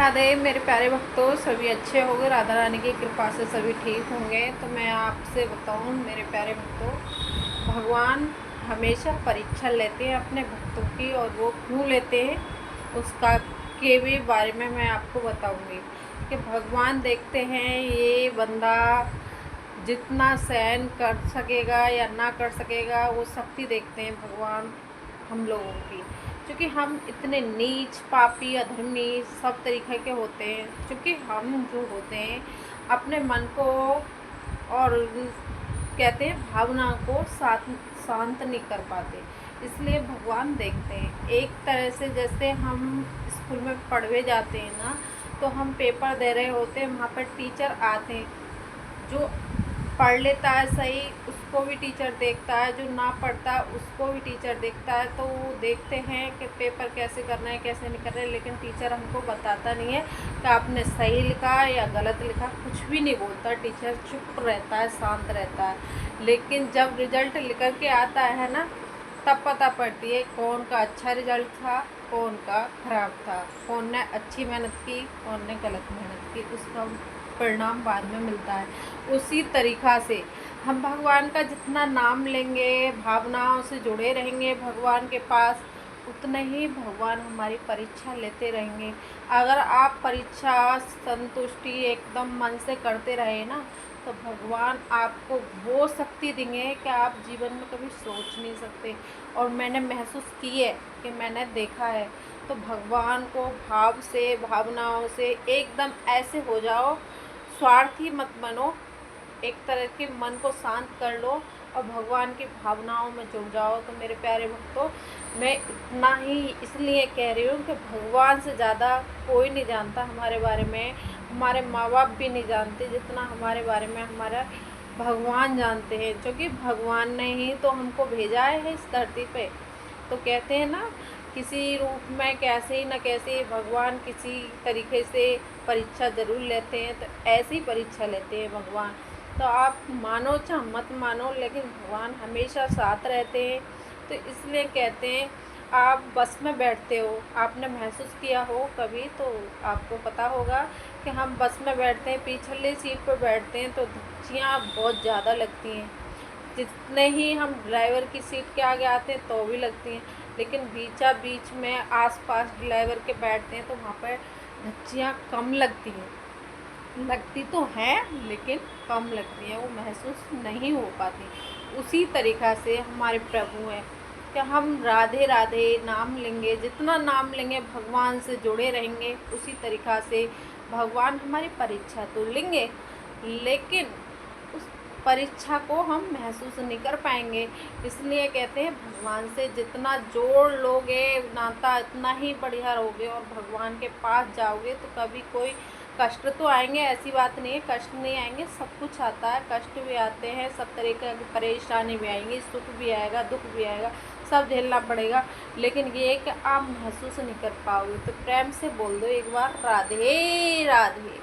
राधे मेरे प्यारे भक्तों, सभी अच्छे होंगे। राधा रानी की कृपा से सभी ठीक होंगे। तो मैं आपसे बताऊं मेरे प्यारे भक्तों, भगवान हमेशा परीक्षा लेते हैं अपने भक्तों की, और वो क्यों लेते हैं उसका के भी बारे में मैं आपको बताऊंगी कि भगवान देखते हैं ये बंदा जितना सहन कर सकेगा या ना कर सकेगा। वो शक्ति देखते हैं भगवान हम लोगों की, क्योंकि हम इतने नीच पापी अधर्मी सब तरीके के होते हैं। क्योंकि हम जो होते हैं अपने मन को और कहते हैं भावना को शांत नहीं कर पाते, इसलिए भगवान देखते हैं। एक तरह से जैसे हम स्कूल में पढ़ने जाते हैं ना, तो हम पेपर दे रहे होते हैं, वहाँ पर टीचर आते हैं। जो पढ़ लेता है सही उसको भी टीचर देखता है, जो ना पढ़ता उसको भी टीचर देखता है। तो वो देखते हैं कि पेपर कैसे करना है कैसे नहीं करना है, लेकिन टीचर हमको बताता नहीं है कि आपने सही लिखा या गलत लिखा, कुछ भी नहीं बोलता। टीचर चुप रहता है, शांत रहता है। लेकिन जब रिजल्ट निकल के आता है ना, तब पता पड़ती है कौन का अच्छा रिजल्ट था, कौन का खराब था, कौन ने अच्छी मेहनत की, कौन ने गलत मेहनत की। उसका परिणाम बाद में मिलता है। उसी तरीक़ा से हम भगवान का जितना नाम लेंगे, भावनाओं से जुड़े रहेंगे भगवान के पास, उतने ही भगवान हमारी परीक्षा लेते रहेंगे। अगर आप परीक्षा संतुष्टि एकदम मन से करते रहे ना, तो भगवान आपको वो शक्ति देंगे कि आप जीवन में कभी सोच नहीं सकते। और मैंने महसूस की है कि मैंने देखा है। तो भगवान को भाव से भावनाओं से एकदम ऐसे हो जाओ, स्वार्थी मत बनो, एक तरह के मन को शांत कर लो और भगवान की भावनाओं में जुड़ जाओ। तो मेरे प्यारे भक्तों, मैं इतना ही इसलिए कह रही हूँ कि भगवान से ज़्यादा कोई नहीं जानता हमारे बारे में। हमारे माँ बाप भी नहीं जानते जितना हमारे बारे में हमारा भगवान जानते हैं, क्योंकि भगवान ने ही तो हमको भेजा है इस धरती पे। तो कहते हैं ना, किसी रूप में कैसे ही न कैसे भगवान किसी तरीके से परीक्षा ज़रूर लेते हैं। तो ऐसी परीक्षा लेते हैं भगवान। तो आप मानो चाहे मत मानो, लेकिन भगवान हमेशा साथ रहते हैं। तो इसलिए कहते हैं, आप बस में बैठते हो, आपने महसूस किया हो कभी, तो आपको पता होगा कि हम बस में बैठते हैं, पिछली सीट पर बैठते हैं तो धक्कियाँ बहुत ज़्यादा लगती हैं। जितने ही हम ड्राइवर की सीट के आगे आते हैं तो भी लगती हैं, लेकिन बीचा बीच में आसपास ड्राइवर के बैठते हैं तो वहाँ पर धक्कियाँ कम लगती हैं। लगती तो हैं लेकिन कम लगती हैं, वो महसूस नहीं हो पाती। उसी तरीक़ा से हमारे प्रभु हैं कि हम राधे राधे नाम लेंगे, जितना नाम लेंगे भगवान से जुड़े रहेंगे, उसी तरीक़ा से भगवान हमारी परीक्षा तो लेंगे, लेकिन उस परीक्षा को हम महसूस नहीं कर पाएंगे। इसलिए कहते हैं, भगवान से जितना जोड़ लोगे नाता, इतना ही बढ़िया रहोगे। और भगवान के पास जाओगे तो कभी कोई कष्ट तो आएंगे, ऐसी बात नहीं है कष्ट नहीं आएंगे, सब कुछ आता है। कष्ट भी आते हैं, सब तरह की परेशानी भी आएंगी, सुख भी आएगा, दुख भी आएगा, सब झेलना पड़ेगा। लेकिन ये है कि आप महसूस नहीं कर पाओगे। तो प्रेम से बोल दो एक बार, राधे राधे।